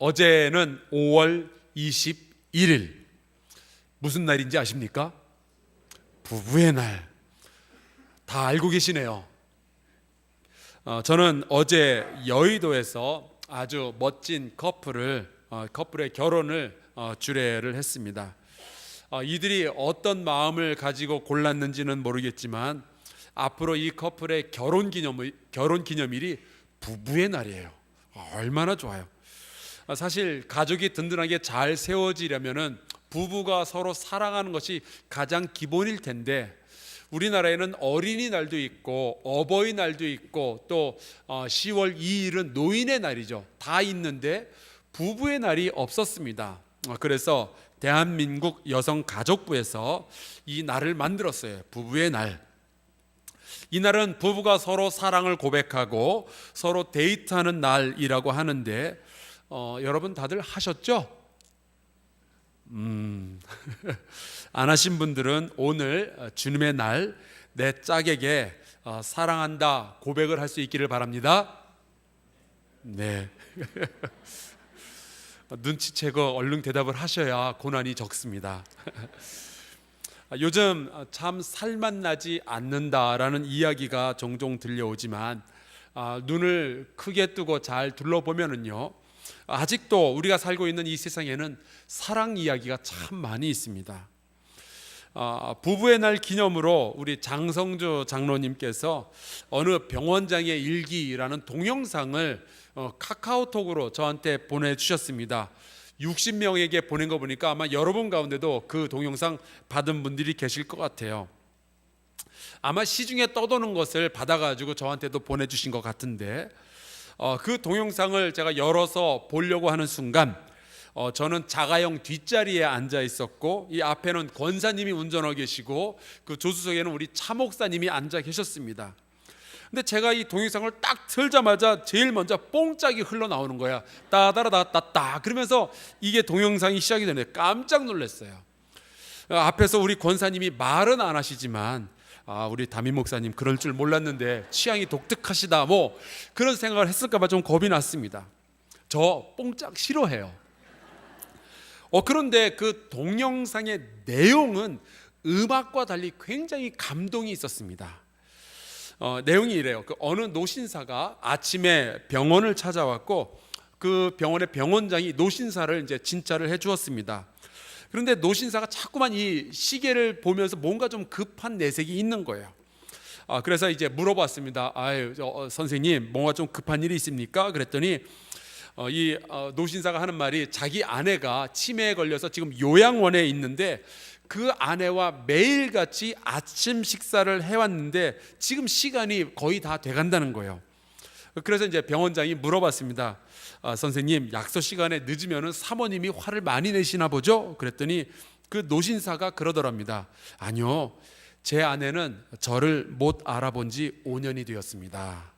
어제는 5월 21일. 무슨 날인지 아십니까? 부부의 날. 다 알고 계시네요. 저는 어제 여의도에서 아주 멋진 커플의 결혼을 주례를 했습니다. 이들이 어떤 마음을 가지고 골랐는지는 모르겠지만 앞으로 이 커플의 결혼 기념일이 부부의 날이에요. 얼마나 좋아요. 사실 가족이 든든하게 잘 세워지려면은 부부가 서로 사랑하는 것이 가장 기본일 텐데, 우리나라에는 어린이날도 있고 어버이날도 있고 또 10월 2일은 노인의 날이죠. 다 있는데 부부의 날이 없었습니다. 그래서 대한민국 여성가족부에서 이 날을 만들었어요. 부부의 날. 이 날은 부부가 서로 사랑을 고백하고 서로 데이트하는 날이라고 하는데 여러분 다들 하셨죠? 안 하신 분들은 오늘 주님의 날 내 짝에게 사랑한다 고백을 할 수 있기를 바랍니다. 네. 눈치채고 얼른 대답을 하셔야 고난이 적습니다. 요즘 참 살맛 나지 않는다라는 이야기가 종종 들려오지만 눈을 크게 뜨고 잘 둘러보면은요, 아직도 우리가 살고 있는 이 세상에는 사랑 이야기가 참 많이 있습니다. 부부의 날 기념으로 우리 장성주 장로님께서 어느 병원장의 일기라는 동영상을 카카오톡으로 저한테 보내주셨습니다. 60명에게 보낸 거 보니까 아마 여러분 가운데도 그 동영상 받은 분들이 계실 것 같아요. 아마 시중에 떠도는 것을 받아가지고 저한테도 보내주신 것 같은데, 그 동영상을 제가 열어서 보려고 하는 순간 저는 자가용 뒷자리에 앉아 있었고 이 앞에는 권사님이 운전하고 계시고 그 조수석에는 우리 차 목사님이 앉아 계셨습니다. 근데 제가 이 동영상을 딱 틀자마자 제일 먼저 뽕짝이 흘러나오는 거야. 따다라다따따 그러면서 이게 동영상이 시작이 되는데 깜짝 놀랐어요. 앞에서 우리 권사님이 말은 안 하시지만 우리 담임 목사님 그럴 줄 몰랐는데 취향이 독특하시다 뭐 그런 생각을 했을까 봐 좀 겁이 났습니다. 저 뽕짝 싫어해요. 그런데 그 동영상의 내용은 음악과 달리 굉장히 감동이 있었습니다. 내용이 이래요. 어느 노신사가 아침에 병원을 찾아왔고 그 병원의 병원장이 노신사를 이제 진찰을 해 주었습니다. 그런데 노신사가 자꾸만 이 시계를 보면서 뭔가 좀 급한 내색이 있는 거예요. 그래서 이제 물어봤습니다. 선생님, 뭔가 좀 급한 일이 있습니까? 그랬더니 이 노신사가 하는 말이 자기 아내가 치매에 걸려서 지금 요양원에 있는데 그 아내와 매일같이 아침 식사를 해왔는데 지금 시간이 거의 다 돼간다는 거예요. 그래서 이제 병원장이 물어봤습니다. 선생님, 약속 시간에 늦으면 사모님이 화를 많이 내시나 보죠? 그랬더니 그 노신사가 그러더랍니다. 아니요, 제 아내는 저를 못 알아본 지 5년이 되었습니다.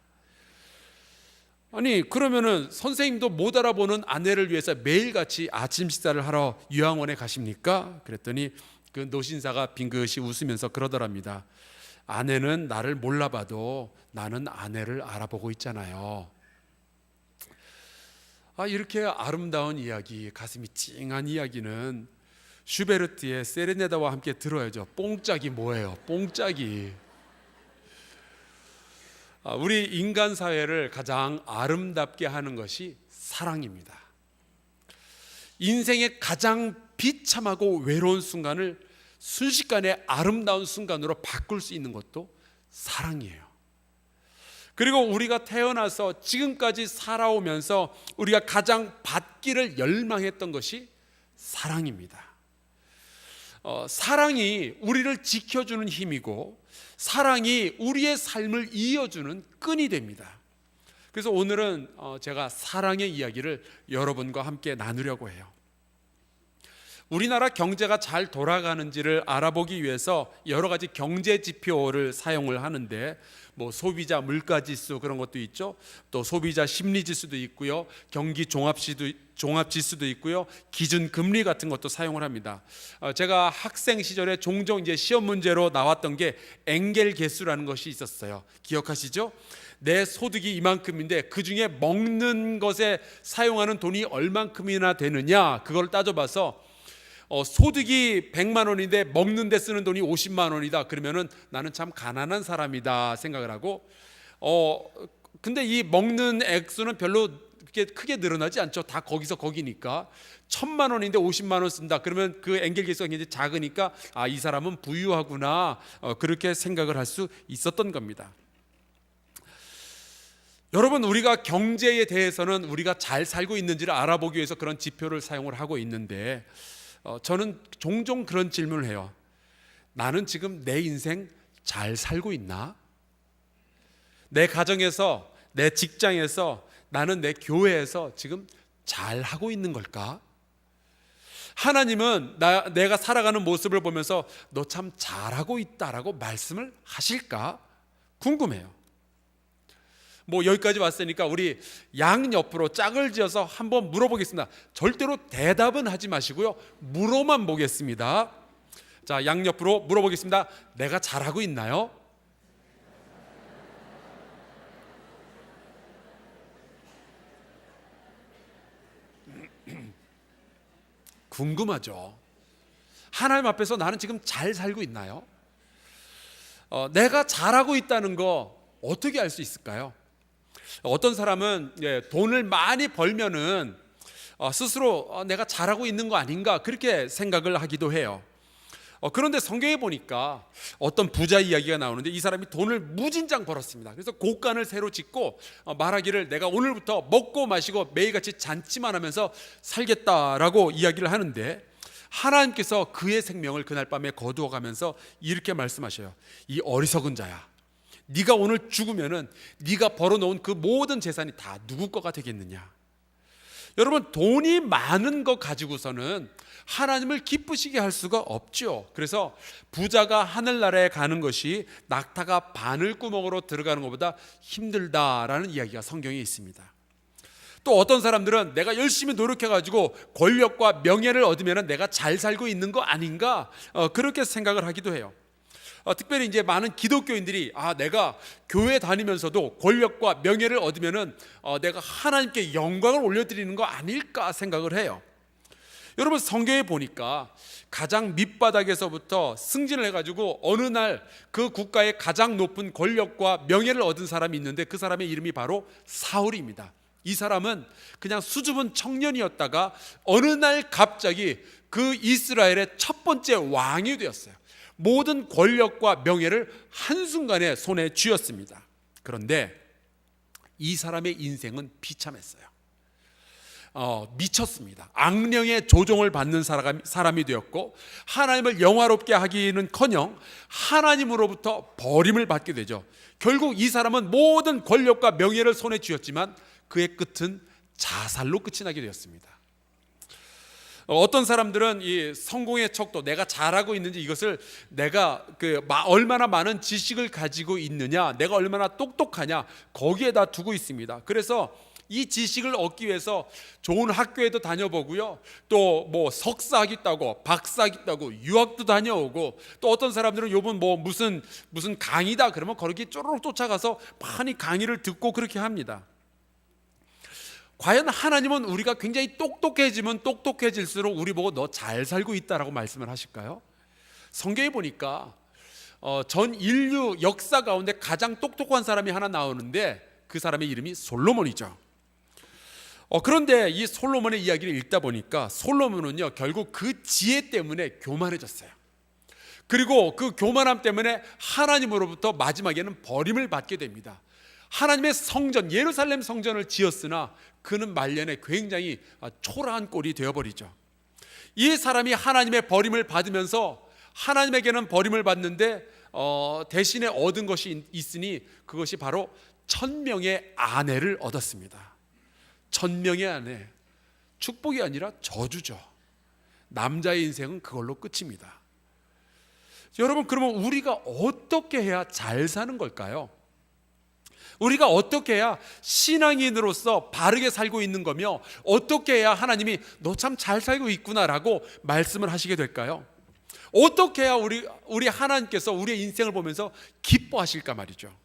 아니, 그러면은 선생님도 못 알아보는 아내를 위해서 매일같이 아침 식사를 하러 요양원에 가십니까? 그랬더니 그 노신사가 빙긋이 웃으면서 그러더랍니다. 아내는 나를 몰라봐도 나는 아내를 알아보고 있잖아요. 이렇게 아름다운 이야기, 가슴이 찡한 이야기는 슈베르트의 세레나데와 함께 들어야죠. 뽕짝이 뭐예요? 뽕짝이. 우리 인간 사회를 가장 아름답게 하는 것이 사랑입니다. 인생의 가장 비참하고 외로운 순간을 순식간에 아름다운 순간으로 바꿀 수 있는 것도 사랑이에요. 그리고 우리가 태어나서 지금까지 살아오면서 우리가 가장 받기를 열망했던 것이 사랑입니다. 사랑이 우리를 지켜주는 힘이고 사랑이 우리의 삶을 이어주는 끈이 됩니다. 그래서 오늘은 제가 사랑의 이야기를 여러분과 함께 나누려고 해요. 우리나라 경제가 잘 돌아가는지를 알아보기 위해서 여러 가지 경제 지표를 사용을 하는데 소비자 물가지수 그런 것도 있죠. 또 소비자 심리지수도 있고요. 경기 종합지수도 있고요. 기준금리 같은 것도 사용을 합니다. 제가 학생 시절에 종종 이제 시험 문제로 나왔던 게 엥겔 계수라는 것이 있었어요. 기억하시죠? 내 소득이 이만큼인데 그 중에 먹는 것에 사용하는 돈이 얼만큼이나 되느냐, 그걸 따져봐서 소득이 100만 원인데 먹는 데 쓰는 돈이 50만 원이다. 그러면은 나는 참 가난한 사람이다 생각을 하고, 근데 이 먹는 액수는 별로 그렇게 크게 늘어나지 않죠. 다 거기서 거기니까. 1000만 원인데 50만 원 쓴다. 그러면 그 엔겔계수가 굉장히 작으니까 이 사람은 부유하구나, 그렇게 생각을 할 수 있었던 겁니다. 여러분, 우리가 경제에 대해서는 우리가 잘 살고 있는지를 알아보기 위해서 그런 지표를 사용을 하고 있는데, 저는 종종 그런 질문을 해요. 나는 지금 내 인생 잘 살고 있나? 내 가정에서, 내 직장에서, 나는 내 교회에서 지금 잘 하고 있는 걸까? 하나님은 내가 살아가는 모습을 보면서 너 참 잘하고 있다라고 말씀을 하실까? 궁금해요. 여기까지 왔으니까 우리 양 옆으로 짝을 지어서 한번 물어보겠습니다. 절대로 대답은 하지 마시고요, 물어만 보겠습니다. 자, 양 옆으로 물어보겠습니다. 내가 잘하고 있나요? 궁금하죠. 하나님 앞에서 나는 지금 잘 살고 있나요? 내가 잘하고 있다는 거 어떻게 알 수 있을까요? 어떤 사람은 돈을 많이 벌면은 스스로 내가 잘하고 있는 거 아닌가, 그렇게 생각을 하기도 해요. 그런데 성경에 보니까 어떤 부자 이야기가 나오는데, 이 사람이 돈을 무진장 벌었습니다. 그래서 곳간을 새로 짓고 말하기를 내가 오늘부터 먹고 마시고 매일같이 잔치만 하면서 살겠다라고 이야기를 하는데, 하나님께서 그의 생명을 그날 밤에 거두어가면서 이렇게 말씀하셔요. 이 어리석은 자야, 네가 오늘 죽으면은 네가 벌어놓은 그 모든 재산이 다 누구 거가 되겠느냐. 여러분, 돈이 많은 거 가지고서는 하나님을 기쁘시게 할 수가 없죠. 그래서 부자가 하늘나라에 가는 것이 낙타가 바늘구멍으로 들어가는 것보다 힘들다라는 이야기가 성경에 있습니다. 또 어떤 사람들은 내가 열심히 노력해가지고 권력과 명예를 얻으면 내가 잘 살고 있는 거 아닌가, 그렇게 생각을 하기도 해요. 특별히 이제 많은 기독교인들이 내가 교회 다니면서도 권력과 명예를 얻으면은 내가 하나님께 영광을 올려드리는 거 아닐까 생각을 해요. 여러분, 성경에 보니까 가장 밑바닥에서부터 승진을 해가지고 어느 날 그 국가의 가장 높은 권력과 명예를 얻은 사람이 있는데, 그 사람의 이름이 바로 사울입니다. 이 사람은 그냥 수줍은 청년이었다가 어느 날 갑자기 그 이스라엘의 첫 번째 왕이 되었어요. 모든 권력과 명예를 한순간에 손에 쥐었습니다. 그런데 이 사람의 인생은 비참했어요. 미쳤습니다. 악령의 조종을 받는 사람이 되었고, 하나님을 영화롭게 하기는커녕 하나님으로부터 버림을 받게 되죠. 결국 이 사람은 모든 권력과 명예를 손에 쥐었지만 그의 끝은 자살로 끝이 나게 되었습니다. 어떤 사람들은 이 성공의 척도, 내가 잘하고 있는지, 이것을 내가 얼마나 많은 지식을 가지고 있느냐, 내가 얼마나 똑똑하냐, 거기에다 두고 있습니다. 그래서 이 지식을 얻기 위해서 좋은 학교에도 다녀보고요, 또 석사 하겠다고, 박사 하겠다고 유학도 다녀오고, 또 어떤 사람들은 요번 무슨 강의다 그러면 거기 쪼르륵 쫓아가서 많이 강의를 듣고 그렇게 합니다. 과연 하나님은 우리가 굉장히 똑똑해지면 똑똑해질수록 우리 보고 너 잘 살고 있다라고 말씀을 하실까요? 성경에 보니까 전 인류 역사 가운데 가장 똑똑한 사람이 하나 나오는데, 그 사람의 이름이 솔로몬이죠. 그런데 이 솔로몬의 이야기를 읽다 보니까 솔로몬은요, 결국 그 지혜 때문에 교만해졌어요. 그리고 그 교만함 때문에 하나님으로부터 마지막에는 버림을 받게 됩니다. 하나님의 성전, 예루살렘 성전을 지었으나 그는 말년에 굉장히 초라한 꼴이 되어버리죠. 이 사람이 하나님의 버림을 받으면서, 하나님에게는 버림을 받는데 대신에 얻은 것이 있으니 그것이 바로 1000명의 아내를 얻었습니다. 1000명의 아내, 축복이 아니라 저주죠. 남자의 인생은 그걸로 끝입니다. 여러분, 그러면 우리가 어떻게 해야 잘 사는 걸까요? 우리가 어떻게 해야 신앙인으로서 바르게 살고 있는 거며, 어떻게 해야 하나님이 너 참 잘 살고 있구나라고 말씀을 하시게 될까요? 어떻게 해야 우리 하나님께서 우리의 인생을 보면서 기뻐하실까 말이죠.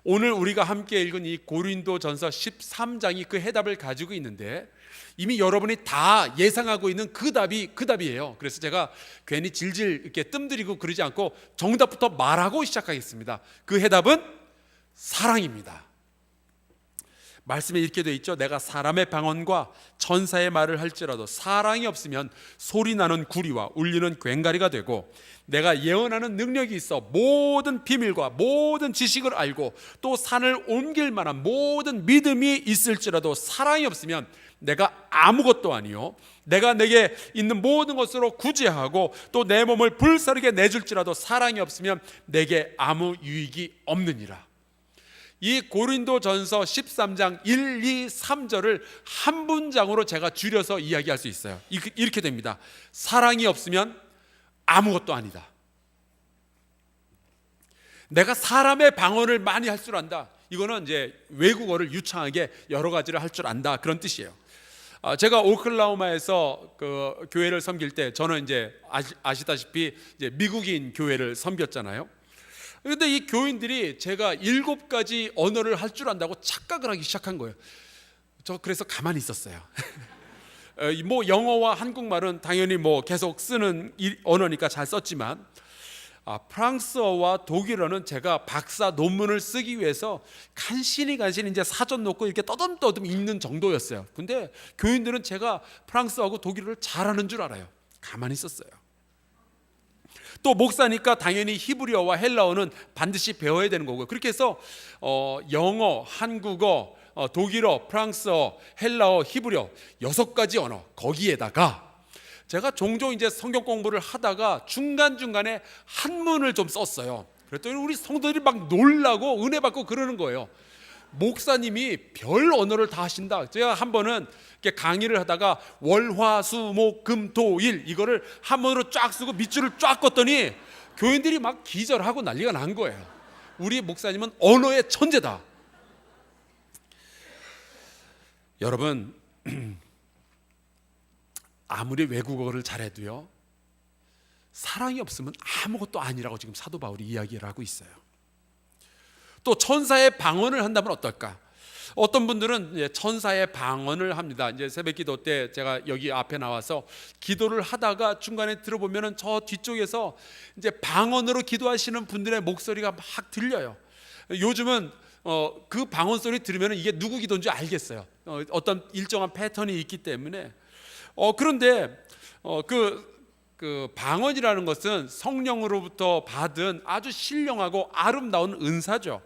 오늘 우리가 함께 읽은 이 고린도전서 13장이 그 해답을 가지고 있는데 이미 여러분이 다 예상하고 있는 그 답이에요. 그래서 제가 괜히 질질 이렇게 뜸들이고 그러지 않고 정답부터 말하고 시작하겠습니다. 그 해답은 사랑입니다. 말씀에 이렇게 돼 있죠. 내가 사람의 방언과 천사의 말을 할지라도 사랑이 없으면 소리나는 구리와 울리는 괭가리가 되고, 내가 예언하는 능력이 있어 모든 비밀과 모든 지식을 알고 또 산을 옮길 만한 모든 믿음이 있을지라도 사랑이 없으면 내가 아무것도 아니요 내가 내게 있는 모든 것으로 구제하고 또 내 몸을 불사르게 내줄지라도 사랑이 없으면 내게 아무 유익이 없느니라. 이 고린도전서 13장 1, 2, 3절을 한 문장으로 제가 줄여서 이야기할 수 있어요. 이렇게 됩니다. 사랑이 없으면 아무것도 아니다. 내가 사람의 방언을 많이 할 줄 안다. 이거는 이제 외국어를 유창하게 여러 가지를 할 줄 안다, 그런 뜻이에요. 제가 오클라호마에서 그 교회를 섬길 때 저는 이제 아시다시피 이제 미국인 교회를 섬겼잖아요. 그런데 이 교인들이 제가 7가지 언어를 할 줄 안다고 착각을 하기 시작한 거예요. 저 그래서 가만히 있었어요. 뭐 영어와 한국말은 당연히 뭐 계속 쓰는 언어니까 잘 썼지만 프랑스어와 독일어는 제가 박사 논문을 쓰기 위해서 간신히 이제 사전 놓고 이렇게 떠듬떠듬 읽는 정도였어요. 근데 교인들은 제가 프랑스어하고 독일어를 잘하는 줄 알아요. 가만히 있었어요. 또 목사니까 당연히 히브리어와 헬라어는 반드시 배워야 되는 거고요. 그렇게 해서 영어, 한국어, 독일어, 프랑스어, 헬라어, 히브리어 6가지 언어, 거기에다가 제가 종종 이제 성경 공부를 하다가 중간중간에 한문을 좀 썼어요. 그랬더니 우리 성도들이 막 놀라고 은혜 받고 그러는 거예요. 목사님이 별 언어를 다 하신다. 제가 한 번은 이렇게 강의를 하다가 월화수목금토일 이거를 한문으로 쫙 쓰고 밑줄을 쫙 껐더니 교인들이 막 기절하고 난리가 난 거예요. 우리 목사님은 언어의 천재다. 여러분, 아무리 외국어를 잘해도요, 사랑이 없으면 아무것도 아니라고 지금 사도 바울이 이야기를 하고 있어요. 또 천사의 방언을 한다면 어떨까? 어떤 분들은 천사의 방언을 합니다. 이제 새벽기도 때 제가 여기 앞에 나와서 기도를 하다가 중간에 들어보면은 저 뒤쪽에서 이제 방언으로 기도하시는 분들의 목소리가 막 들려요. 요즘은 그 방언 소리 들으면 이게 누구 기도인지 알겠어요. 어떤 일정한 패턴이 있기 때문에. 그런데 그 방언이라는 것은 성령으로부터 받은 아주 신령하고 아름다운 은사죠.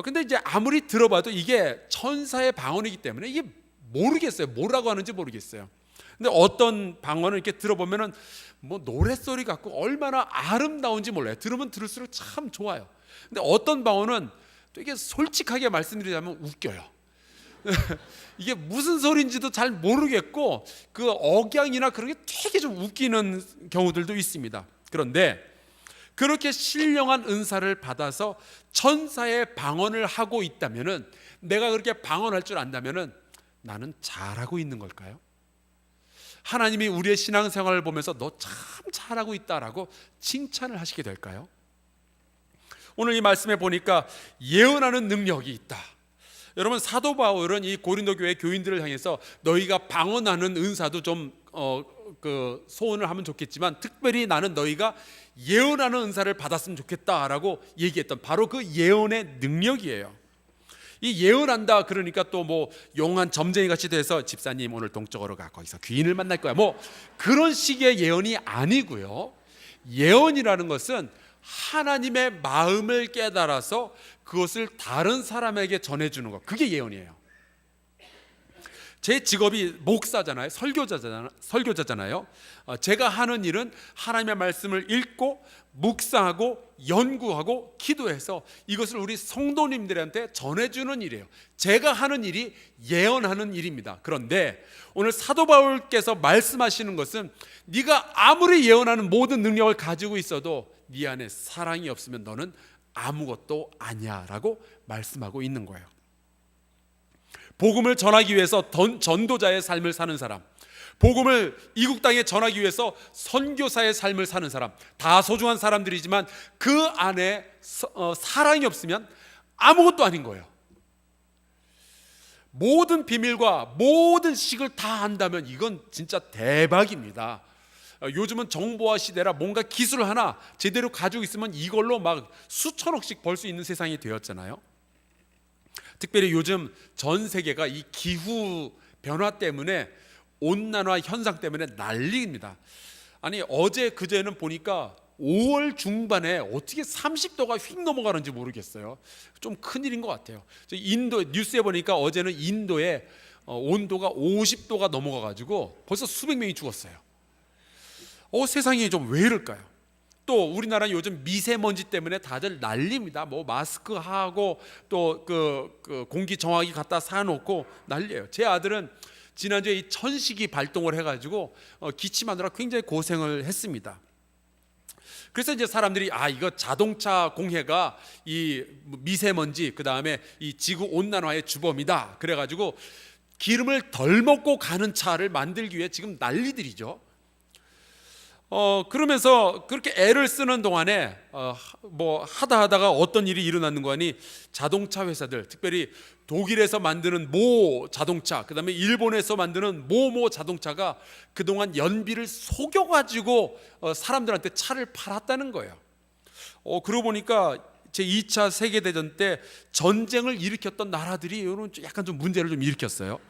근데 이제 아무리 들어봐도 이게 천사의 방언이기 때문에 이게 모르겠어요. 뭐라고 하는지 모르겠어요. 근데 어떤 방언을 이렇게 들어보면은 뭐 노랫소리 같고 얼마나 아름다운지 몰라요. 들으면 들을수록 참 좋아요. 근데 어떤 방언은 되게 솔직하게 말씀드리자면 웃겨요. 이게 무슨 소리인지도 잘 모르겠고 그 억양이나 그런 게 되게 좀 웃기는 경우들도 있습니다. 그런데 그렇게 신령한 은사를 받아서 천사의 방언을 하고 있다면은, 내가 그렇게 방언할 줄 안다면은 나는 잘하고 있는 걸까요? 하나님이 우리의 신앙생활을 보면서 너 참 잘하고 있다라고 칭찬을 하시게 될까요? 오늘 이 말씀에 보니까 예언하는 능력이 있다. 여러분, 사도 바울은 이 고린도 교회 교인들을 향해서 너희가 방언하는 은사도 좀 소원을 하면 좋겠지만 특별히 나는 너희가 예언하는 은사를 받았으면 좋겠다라고 얘기했던 바로 그 예언의 능력이에요. 이 예언한다 그러니까 또 뭐 용한 점쟁이 같이 돼서 집사님 오늘 동쪽으로 가 거기서 귀인을 만날 거야 뭐 그런 식의 예언이 아니고요. 예언이라는 것은 하나님의 마음을 깨달아서 그것을 다른 사람에게 전해주는 것, 그게 예언이에요. 제 직업이 목사잖아요. 설교자잖아요. 제가 하는 일은 하나님의 말씀을 읽고 묵상하고 연구하고 기도해서 이것을 우리 성도님들한테 전해주는 일이에요. 제가 하는 일이 예언하는 일입니다. 그런데 오늘 사도 바울께서 말씀하시는 것은 네가 아무리 예언하는 모든 능력을 가지고 있어도 네 안에 사랑이 없으면 너는 아무것도 아니야 라고 말씀하고 있는 거예요. 복음을 전하기 위해서 전도자의 삶을 사는 사람, 복음을 이국 땅에 전하기 위해서 선교사의 삶을 사는 사람, 다 소중한 사람들이지만 그 안에 사랑이 없으면 아무것도 아닌 거예요. 모든 모든 식을 다 한다면 이건 진짜 대박입니다. 요즘은 정보화 시대라 뭔가 기술 하나 제대로 가지고 있으면 이걸로 막 수천억씩 벌 수 있는 세상이 되었잖아요. 특별히 요즘 전 세계가 이 기후 변화 때문에, 온난화 현상 때문에 난리입니다. 아니 어제 그제는 보니까 5월 중반에 어떻게 30도가 휙 넘어가는지 모르겠어요. 좀 큰일인 것 같아요. 인도 뉴스에 보니까 어제는 인도에 온도가 50도가 넘어가가지고 벌써 수백 명이 죽었어요. 세상이 좀 왜 이럴까요? 또 우리나라는 요즘 미세먼지 때문에 다들 난립니다. 뭐 마스크 하고 또 그 공기 정화기 갖다 사놓고 난리예요. 제 아들은 지난주에 이 천식이 발동을 해가지고 기침하느라 굉장히 고생을 했습니다. 그래서 이제 사람들이 이거 자동차 공해가 이 미세먼지, 그 다음에 이 지구 온난화의 주범이다. 그래가지고 기름을 덜 먹고 가는 차를 만들기 위해 지금 난리들이죠. 그러면서 그렇게 애를 쓰는 동안에 뭐 하다가 어떤 일이 일어나는 거니, 자동차 회사들, 특별히 독일에서 만드는 모 자동차, 그 다음에 일본에서 만드는 모모 자동차가 그동안 연비를 속여가지고 사람들한테 차를 팔았다는 거예요. 그러고 보니까 제2차 세계대전 때 전쟁을 일으켰던 나라들이 이런 약간 좀 문제를 좀 일으켰어요.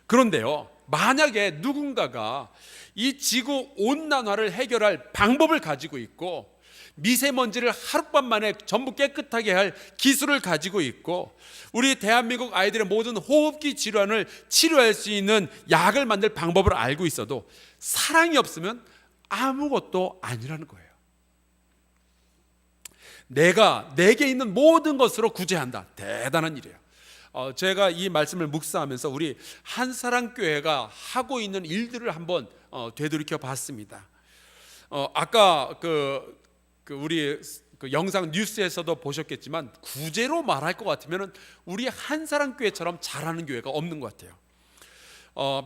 그런데요, 만약에 누군가가 이 지구 온난화를 해결할 방법을 가지고 있고, 미세먼지를 하룻밤 만에 전부 깨끗하게 할 기술을 가지고 있고, 우리 대한민국 아이들의 모든 호흡기 질환을 치료할 수 있는 약을 만들 방법을 알고 있어도 사랑이 없으면 아무것도 아니라는 거예요. 내게 있는 모든 것으로 구제한다. 대단한 일이에요. 제가 이 말씀을 묵상하면서 우리 한사랑교회가 하고 있는 일들을 한번 되돌이켜 봤습니다. 아까 우리 영상 뉴스에서도 보셨겠지만, 구제로 말할 것 같으면 우리 한사랑교회처럼 잘하는 교회가 없는 것 같아요.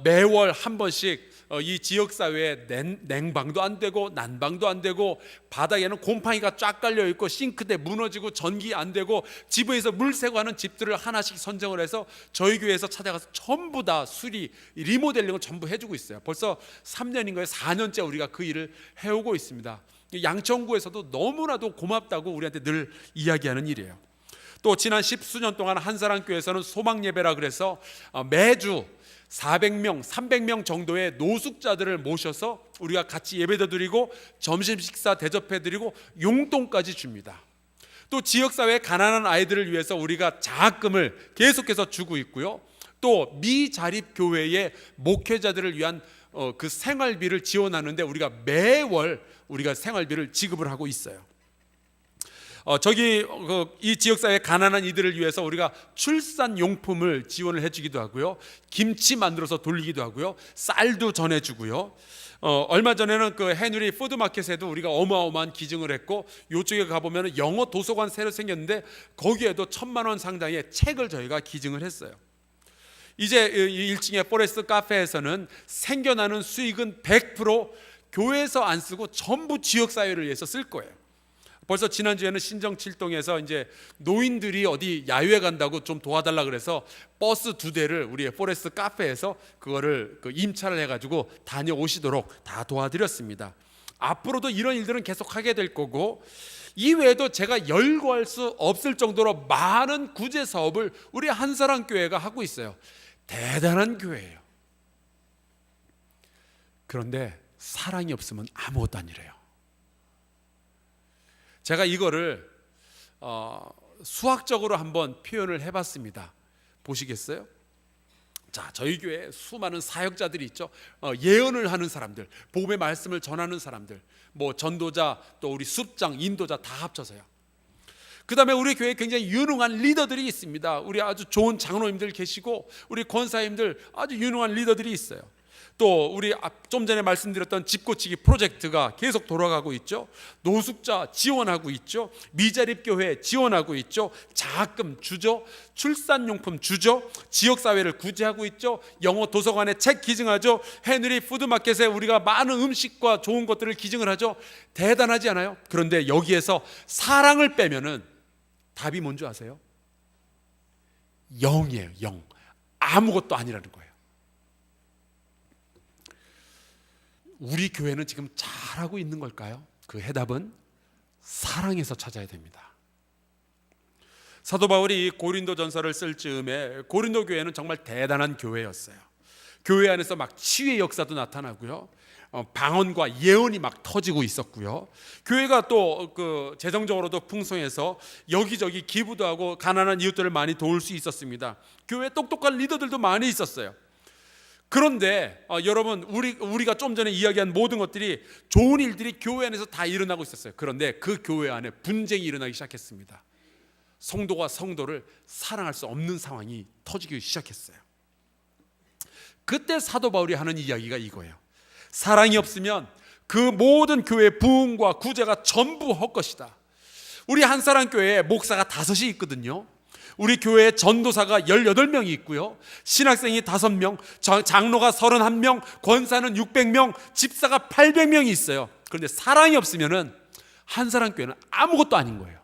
매월 한 번씩 이 지역사회에 냉방도 안 되고 난방도 안 되고, 바닥에는 곰팡이가 쫙 깔려 있고, 싱크대 무너지고 전기 안 되고, 지붕에서 물 새고 하는 집들을 하나씩 선정을 해서 저희 교회에서 찾아가서 전부 다 수리, 리모델링을 전부 해주고 있어요. 벌써 3년인가요? 4년째 우리가 그 일을 해오고 있습니다. 양천구에서도 너무나도 고맙다고 우리한테 늘 이야기하는 일이에요. 또 지난 10수년 동안 한사랑교회에서는 소망예배라 그래서 매주 400명, 300명 정도의 노숙자들을 모셔서 우리가 같이 예배도 드리고 점심 식사 대접해 드리고 용돈까지 줍니다. 또 지역사회 가난한 아이들을 위해서 우리가 장학금을 계속해서 주고 있고요. 또 미자립교회의 목회자들을 위한 그 생활비를 지원하는데 우리가 매월 우리가 생활비를 지급을 하고 있어요. 이 지역사회 가난한 이들을 위해서 우리가 출산용품을 지원을 해주기도 하고요, 김치 만들어서 돌리기도 하고요, 쌀도 전해주고요. 얼마 전에는 그 해누리 푸드마켓에도 우리가 어마어마한 기증을 했고, 이쪽에 가보면 영어 도서관 새로 생겼는데 거기에도 1,000만 원 상당의 책을 저희가 기증을 했어요. 이제 1층의 포레스트 카페에서는 생겨나는 수익은 100% 교회에서 안 쓰고 전부 지역사회를 위해서 쓸 거예요. 벌써 지난주에는 신정 7동에서 이제 노인들이 어디 야유회 간다고 좀 도와달라 그래서 버스 2대를 우리의 포레스트 카페에서 그거를 임차를 해가지고 다녀오시도록 다 도와드렸습니다. 앞으로도 이런 일들은 계속하게 될 거고, 이외에도 제가 열거할 수 없을 정도로 많은 구제 사업을 우리 한사랑교회가 하고 있어요. 대단한 교회예요. 그런데 사랑이 없으면 아무것도 아니래요. 제가 이거를 수학적으로 한번 표현을 해봤습니다. 보시겠어요? 자, 저희 교회에 수많은 사역자들이 있죠. 예언을 하는 사람들, 복음의 말씀을 전하는 사람들, 뭐 전도자, 또 우리 숲장, 인도자 다 합쳐서요. 그 다음에 우리 교회에 굉장히 유능한 리더들이 있습니다. 우리 아주 좋은 장로님들 계시고, 우리 권사님들 아주 유능한 리더들이 있어요. 또 우리 좀 전에 말씀드렸던 집고치기 프로젝트가 계속 돌아가고 있죠. 노숙자 지원하고 있죠. 미자립교회 지원하고 있죠. 장학금 주죠. 출산용품 주죠. 지역사회를 구제하고 있죠. 영어 도서관에 책 기증하죠. 해누리 푸드마켓에 우리가 많은 음식과 좋은 것들을 기증을 하죠. 대단하지 않아요? 그런데 여기에서 사랑을 빼면은 답이 뭔지 아세요? 0이에요. 0. 아무것도 아니라는 거예요. 우리 교회는 지금 잘하고 있는 걸까요? 그 해답은 사랑에서 찾아야 됩니다. 사도 바울이 고린도전서를 쓸 즈음에 고린도 교회는 정말 대단한 교회였어요. 교회 안에서 막 치유의 역사도 나타나고요, 방언과 예언이 막 터지고 있었고요, 교회가 또 그 재정적으로도 풍성해서 여기저기 기부도 하고 가난한 이웃들을 많이 도울 수 있었습니다. 교회에 똑똑한 리더들도 많이 있었어요. 그런데 여러분, 우리가 좀 전에 이야기한 모든 것들이, 좋은 일들이 교회 안에서 다 일어나고 있었어요. 그런데 그 교회 안에 분쟁이 일어나기 시작했습니다. 성도가 성도를 사랑할 수 없는 상황이 터지기 시작했어요. 그때 사도 바울이 하는 이야기가 이거예요. 사랑이 없으면 그 모든 교회의 부흥과 구제가 전부 헛것이다. 우리 한사랑 교회에 목사가 5이 있거든요. 우리 교회에 전도사가 18명이 있고요, 신학생이 5명, 장로가 31명, 권사는 600명, 집사가 800명이 있어요. 그런데 사랑이 없으면 한사랑 교회는 아무것도 아닌 거예요.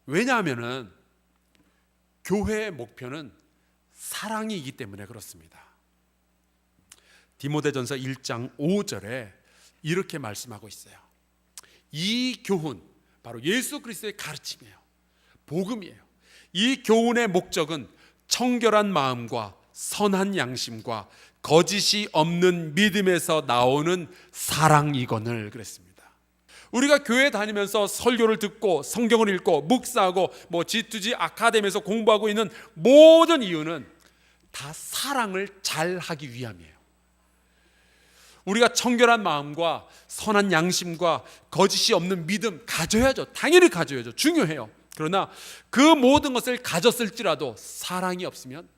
왜냐하면 교회의 목표는 사랑이기 때문에 그렇습니다. 디모데전서 1장 5절에 이렇게 말씀하고 있어요. 이 교훈, 바로 예수 그리스도의 가르침이에요. 복음이에요. 이 교훈의 목적은 청결한 마음과 선한 양심과 거짓이 없는 믿음에서 나오는 사랑이거늘 그랬습니다. 우리가 교회 다니면서 설교를 듣고 성경을 읽고 묵상하고 G2G 아카데미에서 공부하고 있는 모든 이유는 다 사랑을 잘 하기 위함이에요. 우리가 청결한 마음과 선한 양심과 거짓이 없는 믿음 가져야죠. 당연히 가져야죠. 중요해요. 그러나 그 모든 것을 가졌을지라도 사랑이 없으면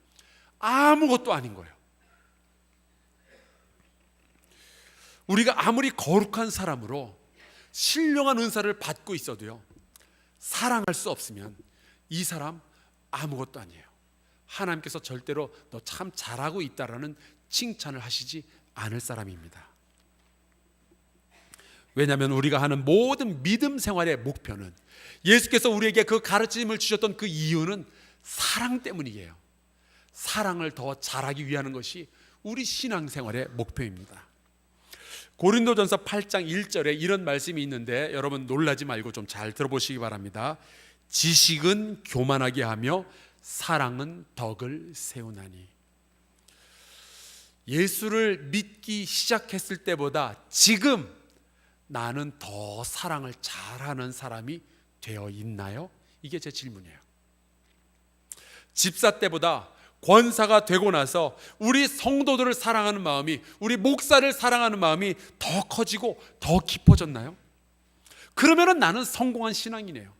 아무것도 아닌 거예요. 우리가 아무리 거룩한 사람으로 신령한 은사를 받고 있어도요, 사랑할 수 없으면 이 사람 아무것도 아니에요. 하나님께서 절대로 너 참 잘하고 있다라는 칭찬을 하시지 않을 사람입니다. 왜냐하면 우리가 하는 모든 믿음 생활의 목표는, 예수께서 우리에게 그 가르침을 주셨던 그 이유는 사랑 때문이에요. 사랑을 더 잘하기 위한 것이 우리 신앙생활의 목표입니다. 고린도전서 8장 1절에 이런 말씀이 있는데 여러분 놀라지 말고 좀 잘 들어보시기 바랍니다. 지식은 교만하게 하며 사랑은 덕을 세우나니. 예수를 믿기 시작했을 때보다 지금 나는 더 사랑을 잘하는 사람이 되어 있나요? 이게 제 질문이에요. 집사 때보다 권사가 되고 나서 우리 성도들을 사랑하는 마음이, 우리 목사를 사랑하는 마음이 더 커지고 더 깊어졌나요? 그러면 나는 성공한 신앙이네요.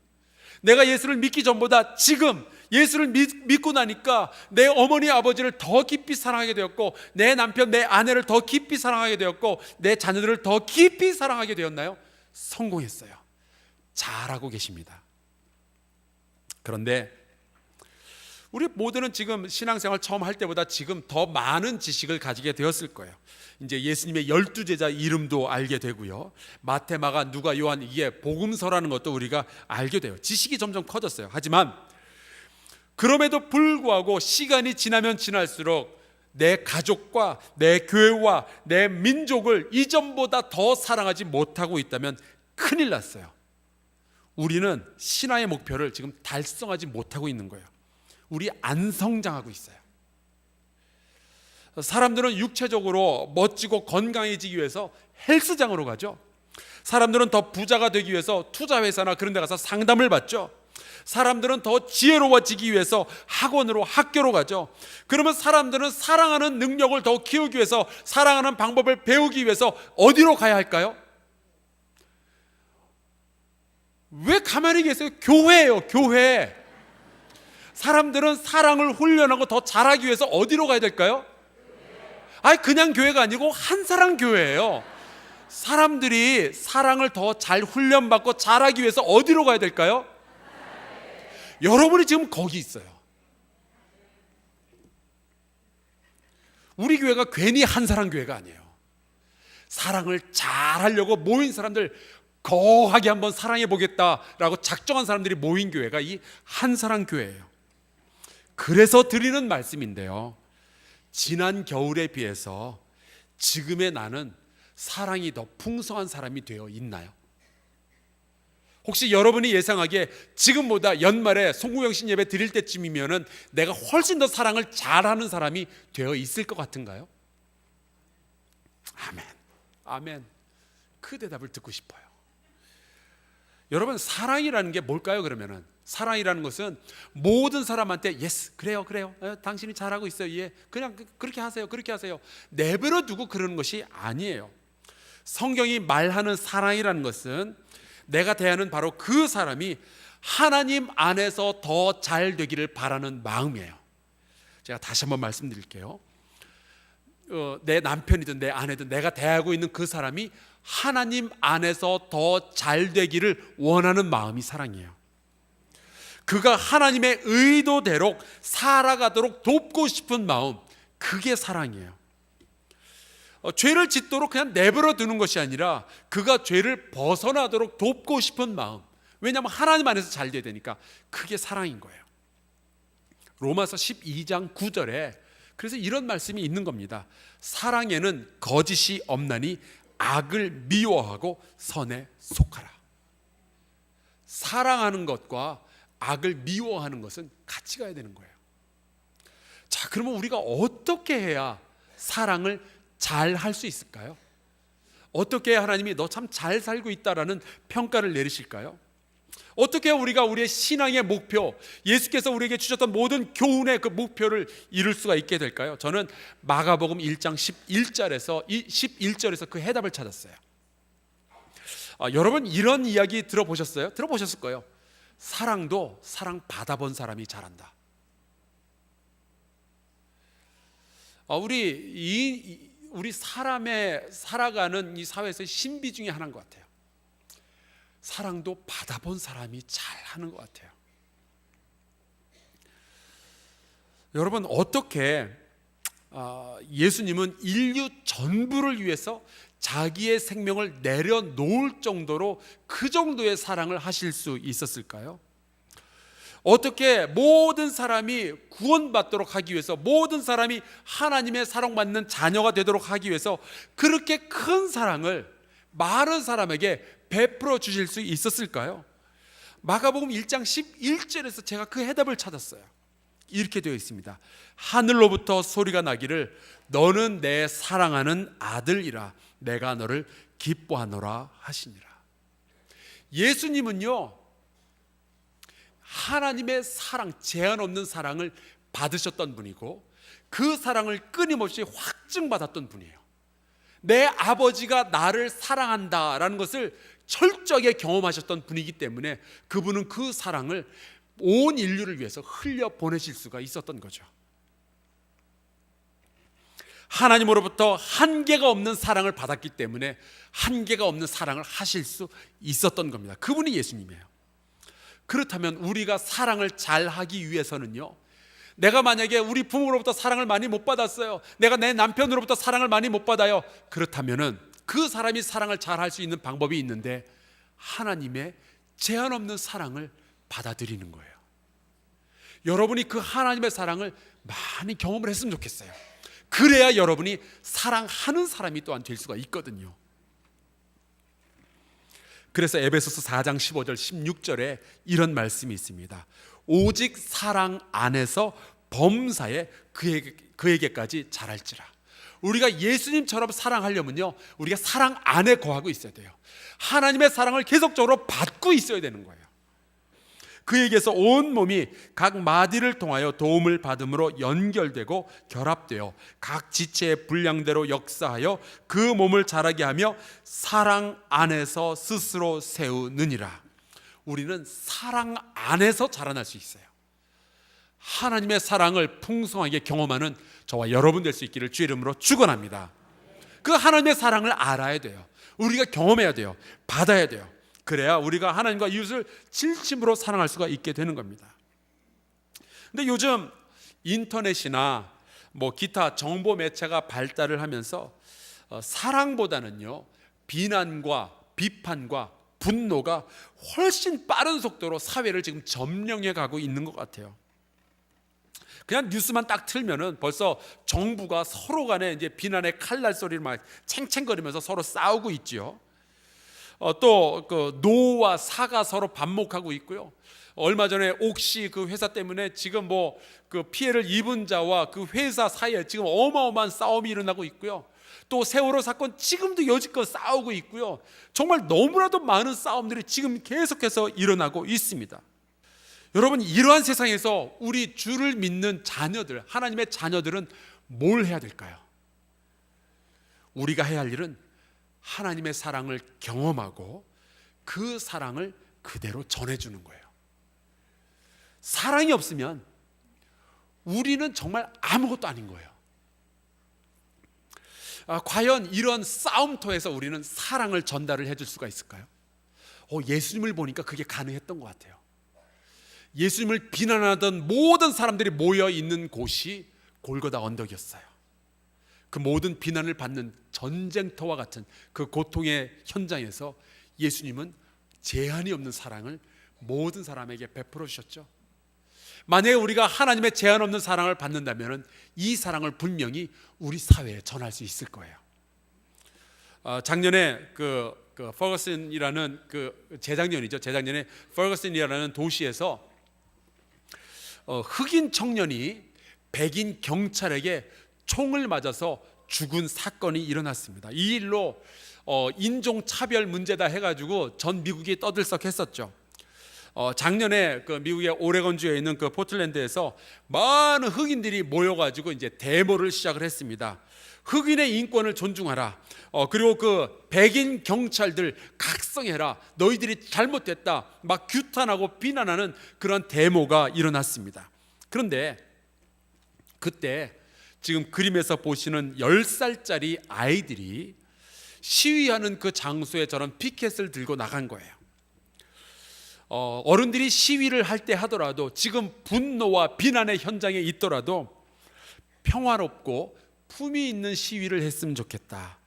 내가 예수를 믿기 전보다 지금 예수를 믿고 나니까 내 어머니 아버지를 더 깊이 사랑하게 되었고, 내 남편 내 아내를 더 깊이 사랑하게 되었고, 내 자녀들을 더 깊이 사랑하게 되었나요? 성공했어요. 잘하고 계십니다. 그런데 우리 모두는 지금 신앙생활 처음 할 때보다 지금 더 많은 지식을 가지게 되었을 거예요. 이제 예수님의 12제자 이름도 알게 되고요, 마태, 마가, 누가, 요한, 이게 복음서라는 것도 우리가 알게 돼요. 지식이 점점 커졌어요. 하지만 그럼에도 불구하고 시간이 지나면 지날수록 내 가족과 내 교회와 내 민족을 이전보다 더 사랑하지 못하고 있다면 큰일 났어요. 우리는 신화의 목표를 지금 달성하지 못하고 있는 거예요. 우리 안 성장하고 있어요. 사람들은 육체적으로 멋지고 건강해지기 위해서 헬스장으로 가죠. 사람들은 더 부자가 되기 위해서 투자회사나 그런 데 가서 상담을 받죠. 사람들은 더 지혜로워지기 위해서 학원으로, 학교로 가죠. 그러면 사람들은 사랑하는 능력을 더 키우기 위해서, 사랑하는 방법을 배우기 위해서 어디로 가야 할까요? 왜 가만히 계세요? 교회예요, 교회. 사람들은 사랑을 훈련하고 더 잘하기 위해서 어디로 가야 될까요? 아니, 그냥 교회가 아니고 한사랑 교회예요. 사람들이 사랑을 더 잘 훈련받고 잘하기 위해서 어디로 가야 될까요? 여러분이 지금 거기 있어요. 우리 교회가 괜히 한사랑 교회가 아니에요. 사랑을 잘하려고 모인 사람들 거하게 한번 사랑해 보겠다라고 작정한 사람들이 모인 교회가 이 한사랑 교회예요. 그래서 드리는 말씀인데요, 지난 겨울에 비해서 지금의 나는 사랑이 더 풍성한 사람이 되어 있나요? 혹시 여러분이 예상하기에 지금보다 연말에 송구영신 예배 드릴 때쯤이면은 내가 훨씬 더 사랑을 잘하는 사람이 되어 있을 것 같은가요? 아멘, 아멘. 그 대답을 듣고 싶어요. 여러분, 사랑이라는 게 뭘까요? 그러면은 사랑이라는 것은 모든 사람한테 예스, 그래요, 당신이 잘하고 있어요, 예, 그냥 그렇게 하세요, 그렇게 하세요, 내버려 두고 그러는 것이 아니에요. 성경이 말하는 사랑이라는 것은 내가 대하는 바로 그 사람이 하나님 안에서 더 잘 되기를 바라는 마음이에요. 제가 다시 한번 말씀드릴게요. 내 남편이든 내 아내든 내가 대하고 있는 그 사람이 하나님 안에서 더 잘 되기를 원하는 마음이 사랑이에요. 그가 하나님의 의도대로 살아가도록 돕고 싶은 마음, 그게 사랑이에요. 죄를 짓도록 그냥 내버려 두는 것이 아니라 그가 죄를 벗어나도록 돕고 싶은 마음, 왜냐하면 하나님 안에서 잘 돼야 되니까, 그게 사랑인 거예요. 로마서 12장 9절에 그래서 이런 말씀이 있는 겁니다. 사랑에는 거짓이 없나니 악을 미워하고 선에 속하라. 사랑하는 것과 악을 미워하는 것은 같이 가야 되는 거예요. 자, 그러면 우리가 어떻게 해야 사랑을 잘 할 수 있을까요? 어떻게 해야 하나님이 너 참 잘 살고 있다라는 평가를 내리실까요? 어떻게 해야 우리가 우리의 신앙의 목표, 예수께서 우리에게 주셨던 모든 교훈의 그 목표를 이룰 수가 있게 될까요? 저는 마가복음 1장 11절에서 그 해답을 찾았어요. 여러분, 이런 이야기 들어보셨어요? 들어보셨을 거예요. 사랑도 사랑 받아본 사람이 잘한다. 우리 사람의 살아가는 이 사회에서의 신비 중에 하나인 것 같아요. 사랑도 받아본 사람이 잘하는 것 같아요. 여러분, 어떻게 예수님은 인류 전부를 위해서 자기의 생명을 내려놓을 정도로 그 정도의 사랑을 하실 수 있었을까요? 어떻게 모든 사람이 구원받도록 하기 위해서, 모든 사람이 하나님의 사랑받는 자녀가 되도록 하기 위해서 그렇게 큰 사랑을 많은 사람에게 베풀어 주실 수 있었을까요? 마가복음 1장 11절에서 제가 그 해답을 찾았어요. 이렇게 되어 있습니다. 하늘로부터 소리가 나기를 너는 내 사랑하는 아들이라 내가 너를 기뻐하노라 하시니라. 예수님은요, 하나님의 사랑, 제한 없는 사랑을 받으셨던 분이고 그 사랑을 끊임없이 확증받았던 분이에요. 내 아버지가 나를 사랑한다라는 것을 철저하게 경험하셨던 분이기 때문에 그분은 그 사랑을 온 인류를 위해서 흘려 보내실 수가 있었던 거죠. 하나님으로부터 한계가 없는 사랑을 받았기 때문에 한계가 없는 사랑을 하실 수 있었던 겁니다. 그분이 예수님이에요. 그렇다면 우리가 사랑을 잘 하기 위해서는요, 내가 만약에 우리 부모로부터 사랑을 많이 못 받았어요, 내가 내 남편으로부터 사랑을 많이 못 받아요, 그렇다면은 그 사람이 사랑을 잘 할 수 있는 방법이 있는데 하나님의 제한 없는 사랑을 받아들이는 거예요. 여러분이 그 하나님의 사랑을 많이 경험을 했으면 좋겠어요. 그래야 여러분이 사랑하는 사람이 또한 될 수가 있거든요. 그래서 에베소서 4장 15절 16절에 이런 말씀이 있습니다. 오직 사랑 안에서 범사에 그에게까지 자랄지라. 우리가 예수님처럼 사랑하려면요, 우리가 사랑 안에 거하고 있어야 돼요. 하나님의 사랑을 계속적으로 받고 있어야 되는 거예요. 그에게서 온 몸이 각 마디를 통하여 도움을 받음으로 연결되고 결합되어 각 지체의 분량대로 역사하여 그 몸을 자라게 하며 사랑 안에서 스스로 세우느니라. 우리는 사랑 안에서 자라날 수 있어요. 하나님의 사랑을 풍성하게 경험하는 저와 여러분 될 수 있기를 주 이름으로 축원합니다. 그 하나님의 사랑을 알아야 돼요. 우리가 경험해야 돼요. 받아야 돼요. 그래야 우리가 하나님과 이웃을 진심으로 사랑할 수가 있게 되는 겁니다. 근데 요즘 인터넷이나 기타 정보 매체가 발달을 하면서 사랑보다는요, 비난과 비판과 분노가 훨씬 빠른 속도로 사회를 지금 점령해 가고 있는 것 같아요. 그냥 뉴스만 딱 틀면은 벌써 정부가 서로 간에 이제 비난의 칼날 소리를 막 챙챙거리면서 서로 싸우고 있지요. 또 그 노와 사가 서로 반목하고 있고요. 얼마 전에 옥시 그 회사 때문에 지금 뭐 그 피해를 입은 자와 그 회사 사이에 지금 어마어마한 싸움이 일어나고 있고요. 또 세월호 사건 지금도 여지껏 싸우고 있고요. 정말 너무나도 많은 싸움들이 지금 계속해서 일어나고 있습니다. 여러분, 이러한 세상에서 우리 주를 믿는 자녀들, 하나님의 자녀들은 뭘 해야 될까요? 우리가 해야 할 일은 하나님의 사랑을 경험하고 그 사랑을 그대로 전해주는 거예요. 사랑이 없으면 우리는 정말 아무것도 아닌 거예요. 과연 이런 싸움터에서 우리는 사랑을 전달을 해줄 수가 있을까요? 예수님을 보니까 그게 가능했던 것 같아요. 예수님을 비난하던 모든 사람들이 모여 있는 곳이 골고다 언덕이었어요. 그 모든 비난을 받는 전쟁터와 같은 그 고통의 현장에서 예수님은 제한이 없는 사랑을 모든 사람에게 베풀어 주셨죠. 만약에 우리가 하나님의 제한 없는 사랑을 받는다면 이 사랑을 분명히 우리 사회에 전할 수 있을 거예요. 작년에 퍼거슨이라는 재작년에 퍼거슨이라는 도시에서 흑인 청년이 백인 경찰에게 총을 맞아서 죽은 사건이 일어났습니다. 이 일로 인종차별 문제다 해가지고 전 미국이 떠들썩했었죠. 작년에 그 미국의 오레곤주에 있는 그 포틀랜드에서 많은 흑인들이 모여가지고 이제 데모를 시작을 했습니다. 흑인의 인권을 존중하라. 그리고 그 백인 경찰들 각성해라. 너희들이 잘못됐다. 막 규탄하고 비난하는 그런 데모가 일어났습니다. 그런데 그때 지금 그림에서 보시는 10살짜리 아이들이 시위하는 그 장소에 저런 피켓을 들고 나간 거예요. 어른들이 시위를 할 때 하더라도 지금 분노와 비난의 현장에 있더라도 평화롭고 품위 있는 시위를 했으면 좋겠다.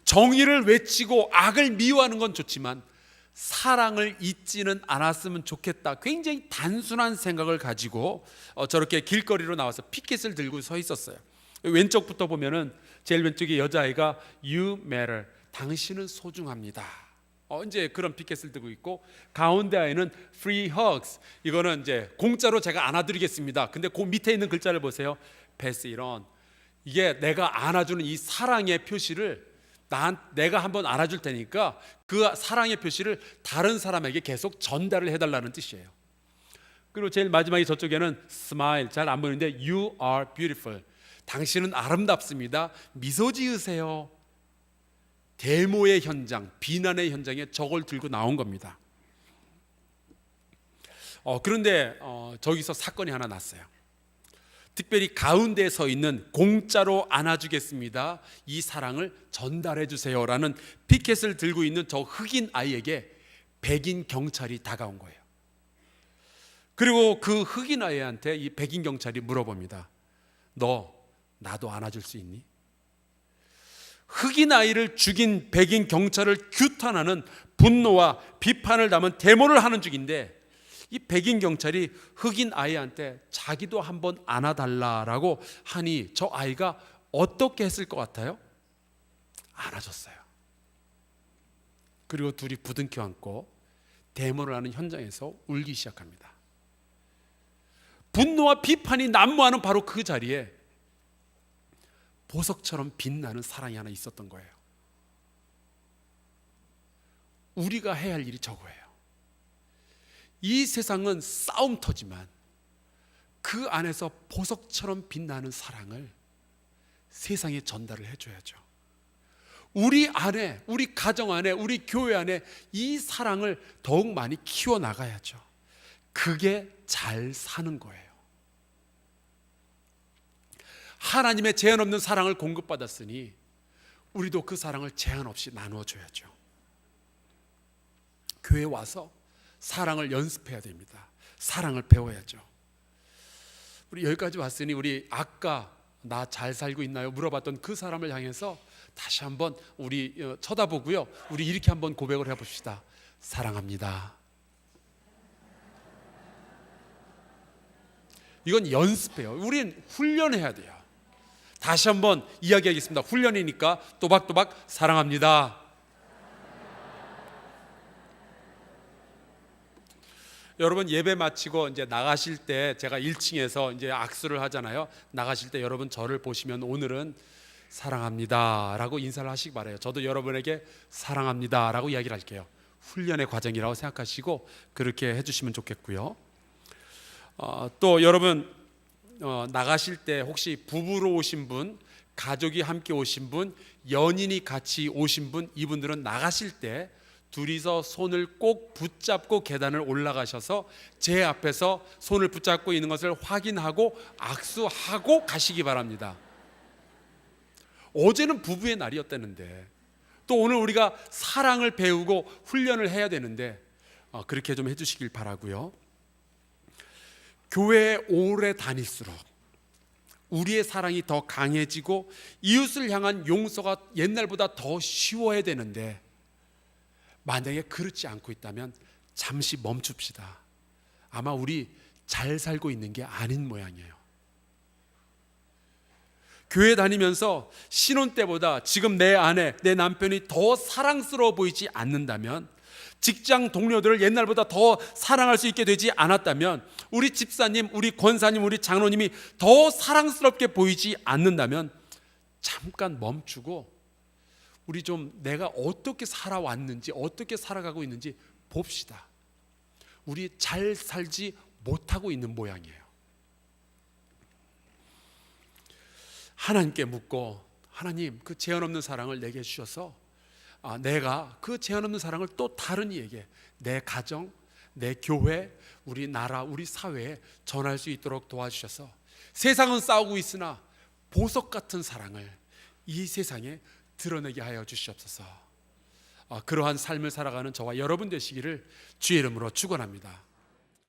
정의를 외치고 악을 미워하는 건 좋지만 사랑을 잊지는 않았으면 좋겠다. 굉장히 단순한 생각을 가지고 저렇게 길거리로 나와서 피켓을 들고 서 있었어요. 왼쪽부터 보면은 제일 왼쪽에 여자아이가 You matter, 당신은 소중합니다. 이제 그런 피켓을 들고 있고, 가운데 아이는 Free hugs, 이거는 이제 공짜로 제가 안아드리겠습니다. 근데 그 밑에 있는 글자를 보세요. Pass it on. 이게 내가 안아주는 이 사랑의 표시를 내가 한번 안아줄 테니까 그 사랑의 표시를 다른 사람에게 계속 전달을 해달라는 뜻이에요. 그리고 제일 마지막에 저쪽에는 Smile, 잘 안 보이는데 You are beautiful, 당신은 아름답습니다. 미소 지으세요. 데모의 현장, 비난의 현장에 저걸 들고 나온 겁니다. 그런데 저기서 사건이 하나 났어요. 특별히 가운데에 서 있는 공짜로 안아주겠습니다, 이 사랑을 전달해 주세요라는 피켓을 들고 있는 저 흑인 아이에게 백인 경찰이 다가온 거예요. 그리고 그 흑인 아이한테 이 백인 경찰이 물어봅니다. 너 나도 안아줄 수 있니? 흑인 아이를 죽인 백인 경찰을 규탄하는 분노와 비판을 담은 데모를 하는 중인데, 이 백인 경찰이 흑인 아이한테 자기도 한번 안아달라라고 하니 저 아이가 어떻게 했을 것 같아요? 안아줬어요. 그리고 둘이 부둥켜 안고 데모를 하는 현장에서 울기 시작합니다. 분노와 비판이 난무하는 바로 그 자리에 보석처럼 빛나는 사랑이 하나 있었던 거예요. 우리가 해야 할 일이 저거예요. 이 세상은 싸움터지만 그 안에서 보석처럼 빛나는 사랑을 세상에 전달을 해줘야죠. 우리 안에, 우리 가정 안에, 우리 교회 안에 이 사랑을 더욱 많이 키워나가야죠. 그게 잘 사는 거예요. 하나님의 제한 없는 사랑을 공급받았으니 우리도 그 사랑을 제한 없이 나누어줘야죠. 교회 와서 사랑을 연습해야 됩니다. 사랑을 배워야죠. 우리 여기까지 왔으니 우리 아까 나 잘 살고 있나요? 물어봤던 그 사람을 향해서 다시 한번 우리 쳐다보고요. 우리 이렇게 한번 고백을 해봅시다. 사랑합니다. 이건 연습해요. 우린 훈련해야 돼요. 다시 한번 이야기하겠습니다. 훈련이니까 또박또박 사랑합니다. 여러분 예배 마치고 이제 나가실 때 제가 1층에서 이제 악수를 하잖아요. 나가실 때 여러분 저를 보시면 오늘은 사랑합니다라고 인사를 하시기 바라요. 저도 여러분에게 사랑합니다라고 이야기를 할게요. 훈련의 과정이라고 생각하시고 그렇게 해주시면 좋겠고요. 또 여러분 나가실 때 혹시 부부로 오신 분, 가족이 함께 오신 분, 연인이 같이 오신 분, 이분들은 나가실 때 둘이서 손을 꼭 붙잡고 계단을 올라가셔서 제 앞에서 손을 붙잡고 있는 것을 확인하고 악수하고 가시기 바랍니다. 어제는 부부의 날이었다는데 또 오늘 우리가 사랑을 배우고 훈련을 해야 되는데 그렇게 좀 해주시길 바라고요. 교회에 오래 다닐수록 우리의 사랑이 더 강해지고 이웃을 향한 용서가 옛날보다 더 쉬워야 되는데 만약에 그렇지 않고 있다면 잠시 멈춥시다. 아마 우리 잘 살고 있는 게 아닌 모양이에요. 교회 다니면서 신혼 때보다 지금 내 아내, 내 남편이 더 사랑스러워 보이지 않는다면, 직장 동료들을 옛날보다 더 사랑할 수 있게 되지 않았다면, 우리 집사님, 우리 권사님, 우리 장로님이 더 사랑스럽게 보이지 않는다면 잠깐 멈추고 우리 좀 내가 어떻게 살아왔는지, 어떻게 살아가고 있는지 봅시다. 우리 잘 살지 못하고 있는 모양이에요. 하나님께 묻고, 하나님 그 제한 없는 사랑을 내게 주셔서 내가 그 제한 없는 사랑을 또 다른 이에게, 내 가정, 내 교회, 우리 나라, 우리 사회에 전할 수 있도록 도와주셔서 세상은 싸우고 있으나 보석 같은 사랑을 이 세상에 드러내게 하여 주시옵소서. 그러한 삶을 살아가는 저와 여러분 되시기를 주의 이름으로 축원합니다.